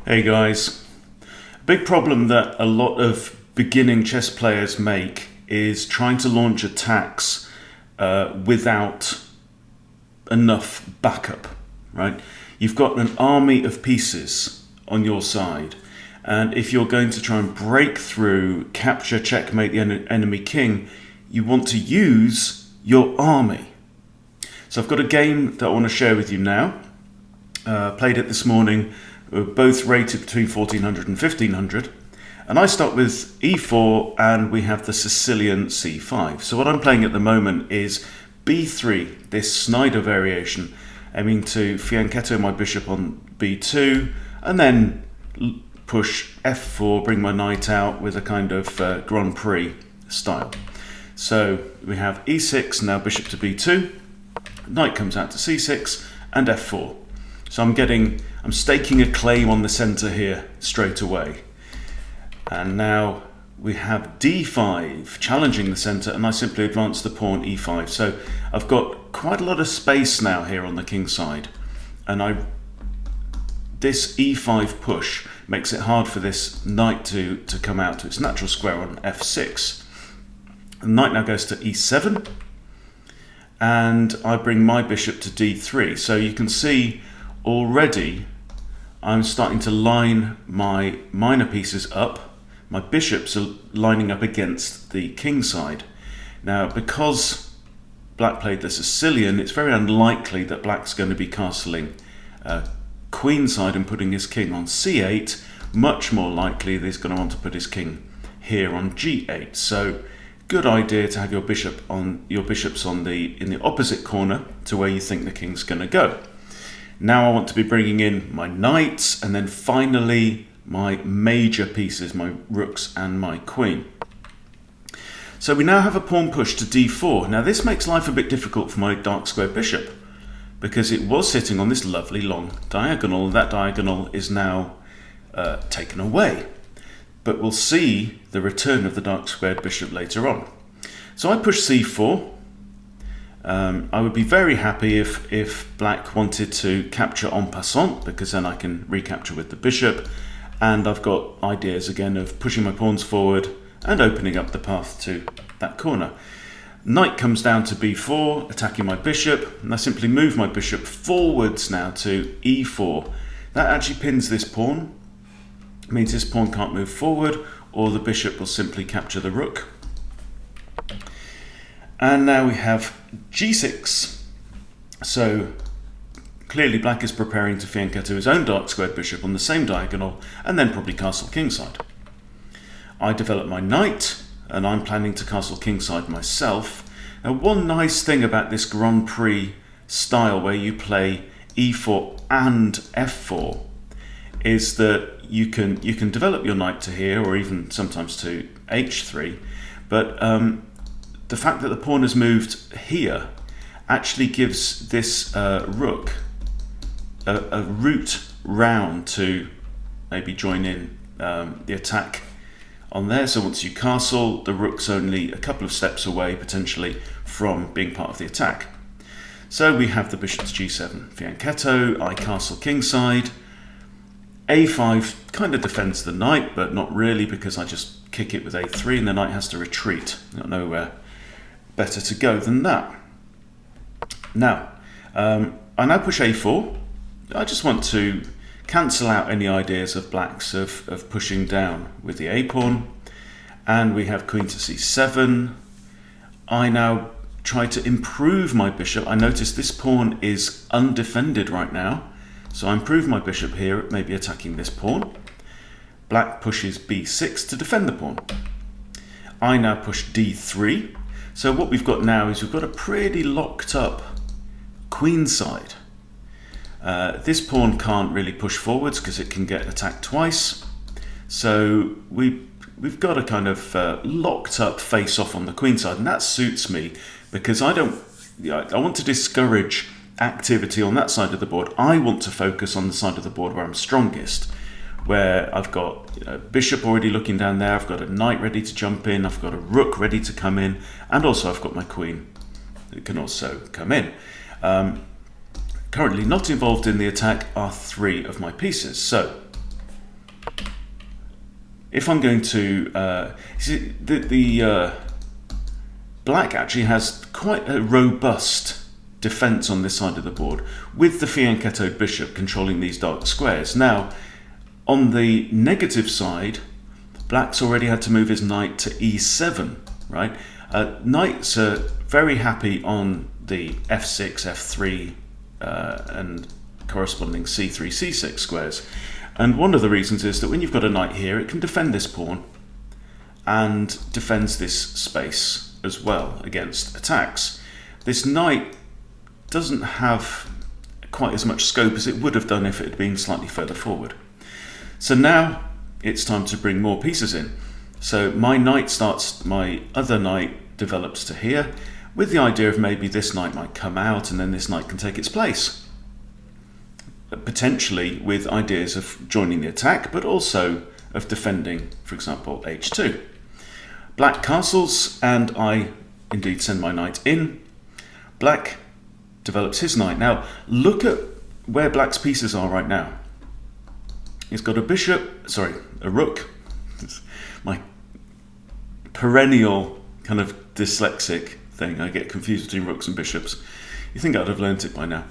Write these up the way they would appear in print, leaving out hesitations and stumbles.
Hey guys, a big problem that a lot of beginning chess players make is trying to launch attacks without enough backup, right? You've got an army of pieces on your side, and if you're going to try and break through, capture, checkmate the enemy king, you want to use your army. So I've got a game that I want to share with you now. Played it this morning. We're both rated between 1400 and 1500, and I start with e4 and we have the Sicilian c5. So what I'm playing at the moment is b3, this Snyder variation, aiming to fianchetto my bishop on b2 and then push f4, bring my knight out with a kind of Grand Prix style. So we have e6, now bishop to b2, knight comes out to c6 and f4. So I'm staking a claim on the center here straight away. And now we have d5 challenging the center, and I simply advance the pawn e5. So I've got quite a lot of space now here on the king side, and this e5 push makes it hard for this knight to come out to its natural square on f6. The knight now goes to e7, and I bring my bishop to d3. So you can see already I'm starting to line my minor pieces up. My bishops are lining up against the king side. Now, because black played the Sicilian, it's very unlikely that black's going to be castling queen side and putting his king on c8. Much more likely that he's going to want to put his king here on g8. So good idea to have your bishops in the opposite corner to where you think the king's going to go. Now I want to be bringing in my knights and then finally my major pieces, my rooks and my queen. So we now have a pawn push to d4. Now this makes life a bit difficult for my dark square bishop because it was sitting on this lovely long diagonal. That diagonal is now taken away. But we'll see the return of the dark squared bishop later on. So I push c4. I would be very happy if black wanted to capture en passant, because then I can recapture with the bishop, and I've got ideas again of pushing my pawns forward and opening up the path to that corner. Knight comes down to b4, attacking my bishop, and I simply move my bishop forwards now to e4. That actually pins this pawn. It means this pawn can't move forward, or the bishop will simply capture the rook. And now we have g6. So clearly black is preparing to fianchetto his own dark squared bishop on the same diagonal and then probably castle kingside. I develop my knight and I'm planning to castle kingside myself. Now one nice thing about this Grand Prix style where you play e4 and f4 is that you can develop your knight to here or even sometimes to h3, but the fact that the pawn has moved here actually gives this rook a route round to maybe join in the attack on there. So once you castle, the rook's only a couple of steps away potentially from being part of the attack. So we have the bishop to g7 fianchetto, I castle kingside, a5 kind of defends the knight, but not really because I just kick it with a3 and the knight has to retreat. Got nowhere better to go than that. Now, I now push a4. I just want to cancel out any ideas of blacks of pushing down with the a pawn. And we have queen to c7. I now try to improve my bishop. I notice this pawn is undefended right now. So I improve my bishop here, maybe attacking this pawn. Black pushes b6 to defend the pawn. I now push d3. So what we've got now is we've got a pretty locked up queen side. This pawn can't really push forwards because it can get attacked twice. So we've got a kind of locked up face off on the queen side, and that suits me because I want to discourage activity on that side of the board. I want to focus on the side of the board where I'm strongest, where I've got a bishop already looking down there, I've got a knight ready to jump in, I've got a rook ready to come in, and also I've got my queen that can also come in. Currently not involved in the attack are 3 of my pieces. So if I'm going to, see, the black actually has quite a robust defense on this side of the board, with the fianchettoed bishop controlling these dark squares. Now, on the negative side, black's already had to move his knight to e7, right? Knights are very happy on the f6, f3, and corresponding c3, c6 squares. And one of the reasons is that when you've got a knight here, it can defend this pawn and defends this space as well against attacks. This knight doesn't have quite as much scope as it would have done if it had been slightly further forward. So now it's time to bring more pieces in. So my other knight develops to here, with the idea of maybe this knight might come out and then this knight can take its place. Potentially with ideas of joining the attack, but also of defending, for example, h2. Black castles, and I indeed send my knight in. Black develops his knight. Now, look at where black's pieces are right now. He's got a rook. My perennial kind of dyslexic thing. I get confused between rooks and bishops. You think I'd have learnt it by now.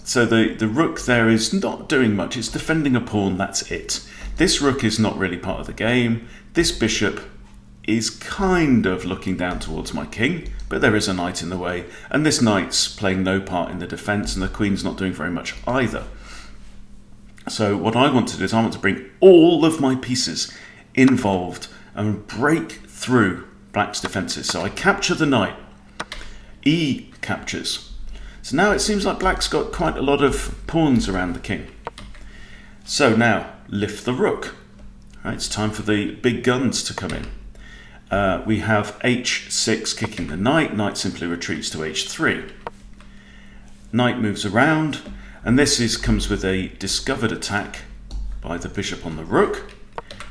So the rook there is not doing much. It's defending a pawn, that's it. This rook is not really part of the game. This bishop is kind of looking down towards my king, but there is a knight in the way, and this knight's playing no part in the defense, and the queen's not doing very much either. So what I want to do is I want to bring all of my pieces involved and break through black's defenses. So I capture the knight. E captures. So now it seems like black's got quite a lot of pawns around the king. So now lift the rook. Right, it's time for the big guns to come in. We have h6 kicking the knight. Knight simply retreats to h3. Knight moves around, and this comes with a discovered attack by the bishop on the rook.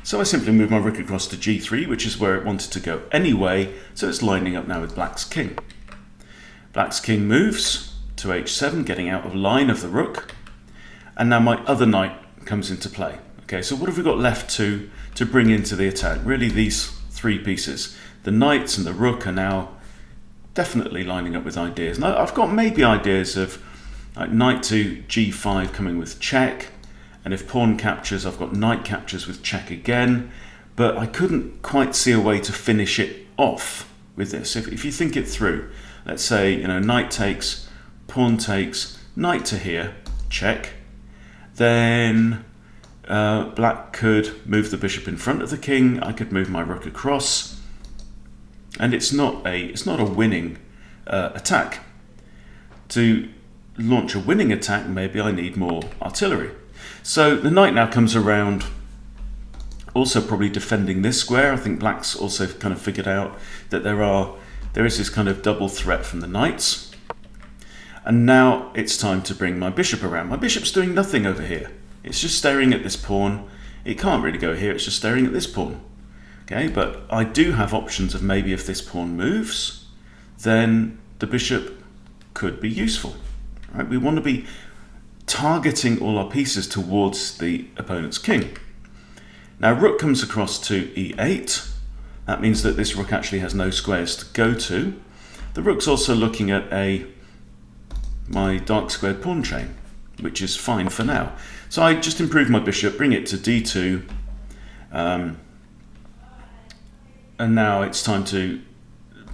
So I simply move my rook across to g3, which is where it wanted to go anyway, so it's lining up now with black's king. Black's king moves to h7, getting out of line of the rook, and now my other knight comes into play. Okay, so what have we got left to bring into the attack? Really these three pieces. The knights and the rook are now definitely lining up with ideas. Now I've got maybe ideas of like knight to g5 coming with check, and if pawn captures, I've got knight captures with check again, but I couldn't quite see a way to finish it off with this. If you think it through, let's say, knight takes, pawn takes, knight to here, check, then black could move the bishop in front of the king, I could move my rook across, and it's not a winning attack. To launch a winning attack, maybe I need more artillery. So the knight now comes around, also probably defending this square. I think black's also kind of figured out that there is this kind of double threat from the knights. And now it's time to bring my bishop around. My bishop's doing nothing over here. It's just staring at this pawn. It can't really go here, it's just staring at this pawn. Okay, but I do have options of maybe if this pawn moves, then the bishop could be useful. Right? We want to be targeting all our pieces towards the opponent's king. Now rook comes across to e8. That means that this rook actually has no squares to go to. The rook's also looking at my dark squared pawn chain, which is fine for now. So I just improve my bishop, bring it to d2, and now it's time to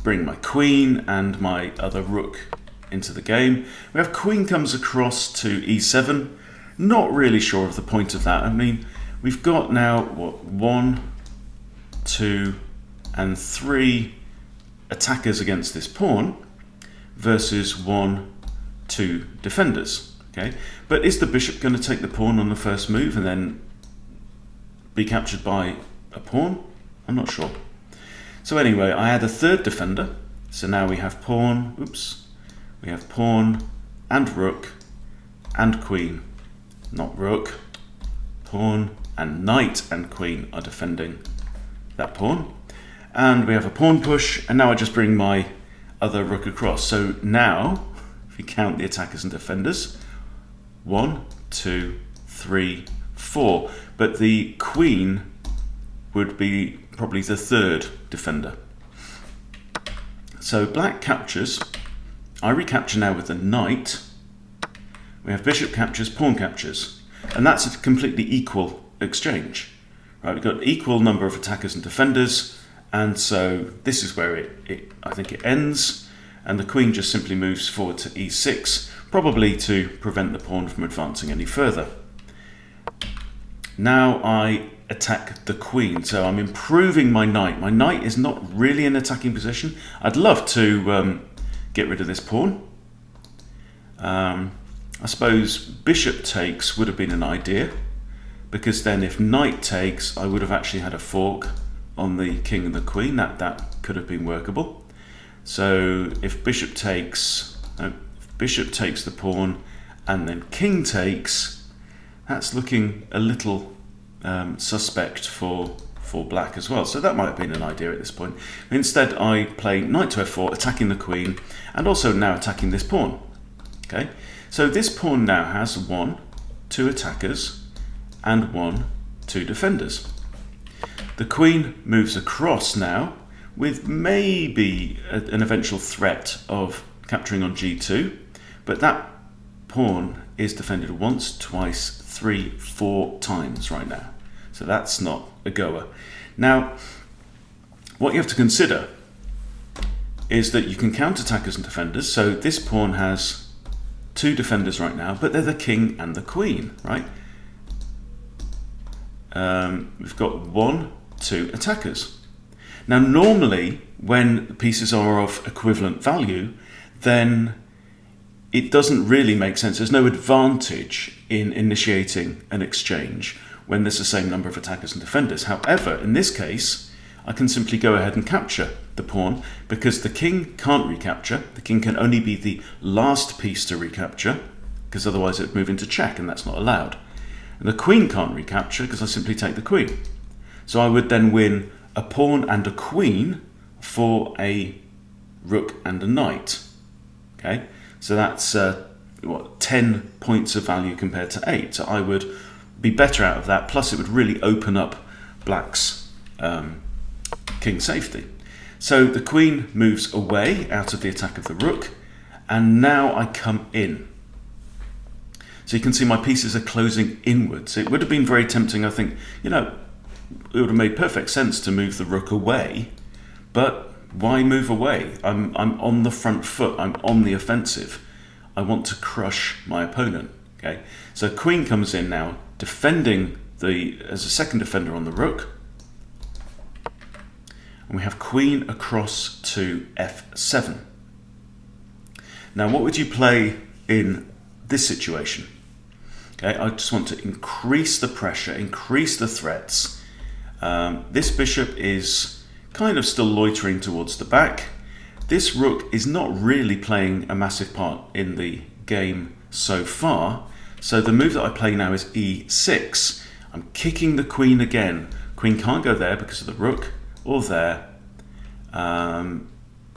bring my queen and my other rook into the game. We have queen comes across to e7. Not really sure of the point of that. I mean, we've got now, 1, 2, and 3 attackers against this pawn versus 1, 2 defenders. Okay, but is the bishop going to take the pawn on the first move and then be captured by a pawn? I'm not sure. So anyway, I add a third defender. So now we have pawn, we have pawn and rook and queen. Not rook, pawn and knight and queen are defending that pawn. And we have a pawn push, and now I just bring my other rook across. So now, if you count the attackers and defenders, 1, 2, 3, 4. But the queen would be probably the third defender. So black captures. I recapture now with the knight. We have bishop captures, pawn captures. And that's a completely equal exchange. Right, we've got an equal number of attackers and defenders. And so this is where I think it ends. And the queen just simply moves forward to e6, probably to prevent the pawn from advancing any further. Now I attack the queen, so I'm improving my knight. My knight is not really in attacking position. I'd love to get rid of this pawn. I suppose bishop takes would have been an idea, because then if knight takes, I would have actually had a fork on the king and the queen. That could have been workable. So if bishop takes the pawn and then king takes, that's looking a little suspect for black as well. So that might have been an idea at this point. Instead, I play knight to f4, attacking the queen, and also now attacking this pawn. Okay, so this pawn now has 1, 2 attackers and 1, 2 defenders. The queen moves across now, with maybe an eventual threat of capturing on g2, but that pawn is defended once, twice, 3, 4 times right now. So that's not a goer. Now, what you have to consider is that you can count attackers and defenders. So this pawn has 2 defenders right now, but they're the king and the queen, right? We've got 1, 2 attackers. Now, normally, when the pieces are of equivalent value, then it doesn't really make sense. There's no advantage in initiating an exchange when there's the same number of attackers and defenders. However, in this case, I can simply go ahead and capture the pawn because the king can't recapture. The king can only be the last piece to recapture, because otherwise it would move into check, and that's not allowed. And the queen can't recapture because I simply take the queen. So I would then win a pawn and a queen for a rook and a knight. Okay, so that's 10 points of value compared to 8. So I would be better out of that. Plus, it would really open up black's king safety. So the queen moves away out of the attack of the rook, and now I come in. So you can see my pieces are closing inwards. It would have been very tempting, I think, it would have made perfect sense to move the rook away, but why move away? I'm on the front foot, I'm on the offensive. I want to crush my opponent. Okay, so queen comes in now, defending as a second defender on the rook. And we have queen across to f7. Now, what would you play in this situation? Okay, I just want to increase the pressure, increase the threats. This bishop is kind of still loitering towards the back. This rook is not really playing a massive part in the game so far. So the move that I play now is e6. I'm kicking the queen again. Queen can't go there because of the rook, or there. Can't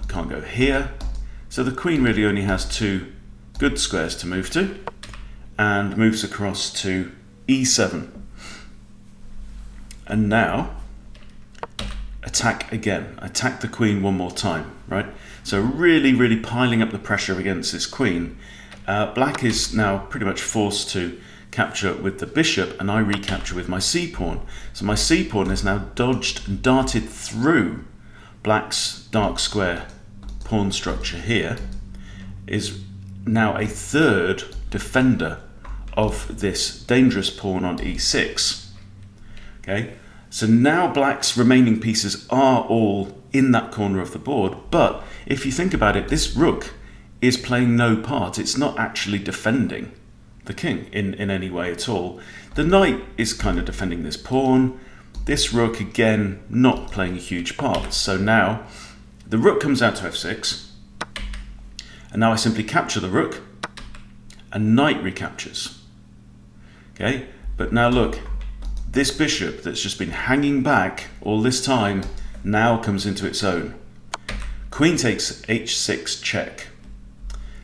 go here. So the queen really only has 2 good squares to move to, and moves across to e7. And now, attack again. Attack the queen one more time, right? So really, really piling up the pressure against this queen. Black is now pretty much forced to capture with the bishop, and I recapture with my c-pawn. So my c-pawn is now dodged and darted through black's dark square pawn structure here, is now a third defender of this dangerous pawn on e6. Okay, so now black's remaining pieces are all in that corner of the board, but if you think about it, this rook is playing no part. It's not actually defending the king in any way at all. The knight is kind of defending this pawn. This rook, again, not playing a huge part. So now the rook comes out to f6, and now I simply capture the rook, and knight recaptures. Okay, but now look, this bishop that's just been hanging back all this time now comes into its own. Queen takes h6 check.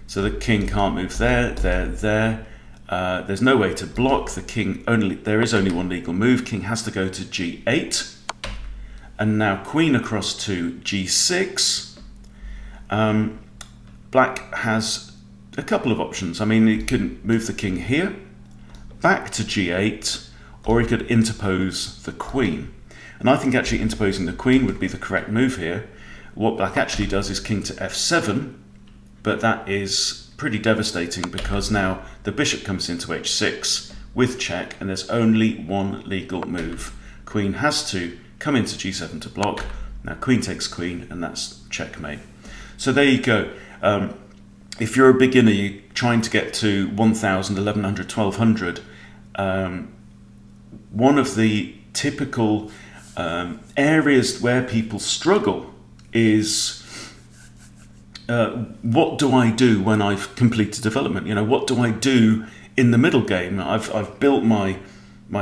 So the king can't move there. There's no way to block the king. There is only one legal move. King has to go to g8. and now queen across to g6. Black has a couple of options. I mean, he could move the king here, back to g8, or he could interpose the queen. And I think actually interposing the queen would be the correct move here. What black actually does is king to f7, but that is pretty devastating because now the bishop comes into h6 with check, and there's only one legal move. Queen has to come into g7 to block. Now queen takes queen, and that's checkmate. So there you go. If you're a beginner, you're trying to get to 1000, 1100, 1200, one of the typical areas where people struggle is what do I do when I've completed development? You know, what do I do in the middle game? I've built my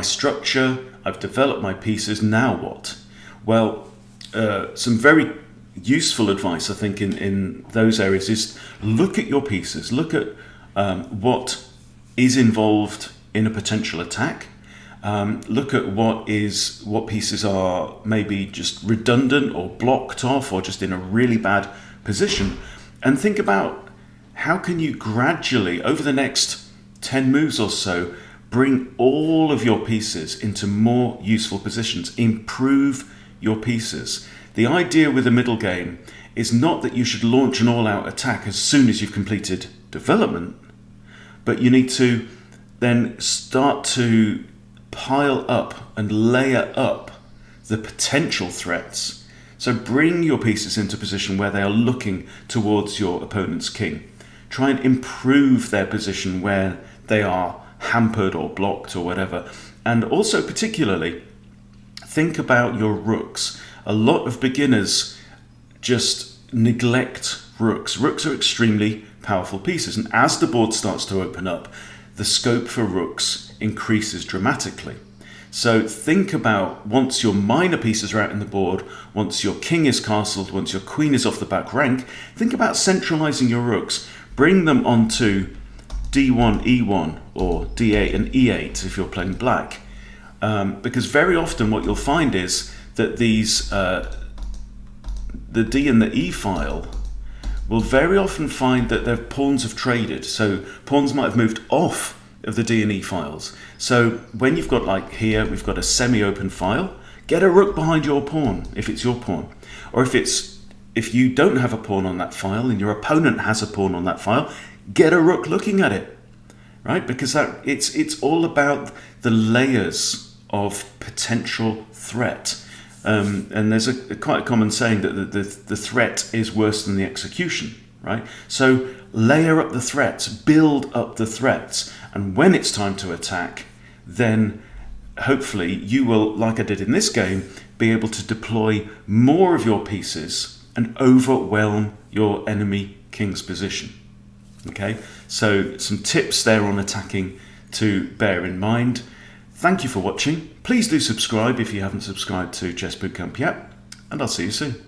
structure, I've developed my pieces, now what? Well, some very useful advice, I think, in those areas is look at your pieces, look at what is involved in a potential attack, look at what pieces are maybe just redundant or blocked off or just in a really bad position, and think about how can you gradually, over the next 10 moves or so, bring all of your pieces into more useful positions, improve your pieces. The idea with the middle game is not that you should launch an all-out attack as soon as you've completed development, but you need to then start to pile up and layer up the potential threats. So bring your pieces into a position where they are looking towards your opponent's king. Try and improve their position where they are hampered or blocked or whatever. And also particularly, think about your rooks. A lot of beginners just neglect rooks. Rooks are extremely powerful pieces, and as the board starts to open up, the scope for rooks increases dramatically. So think about, once your minor pieces are out in the board, once your king is castled, once your queen is off the back rank, think about centralizing your rooks. Bring them onto d1, e1, or d8 and e8 if you're playing black. Because very often what you'll find is that these, the d and the e file, will very often find that their pawns have traded. So pawns might have moved off of the D and E files. So when you've got, like here, we've got a semi-open file, get a rook behind your pawn if it's your pawn. Or if you don't have a pawn on that file and your opponent has a pawn on that file, get a rook looking at it, right? Because it's all about the layers of potential threat. And there's quite a common saying that the threat is worse than the execution, right? So layer up the threats, build up the threats, and when it's time to attack, then hopefully you will, like I did in this game, be able to deploy more of your pieces and overwhelm your enemy king's position. Okay, so some tips there on attacking to bear in mind. Thank you for watching. Please do subscribe if you haven't subscribed to Chess Bootcamp yet, and I'll see you soon.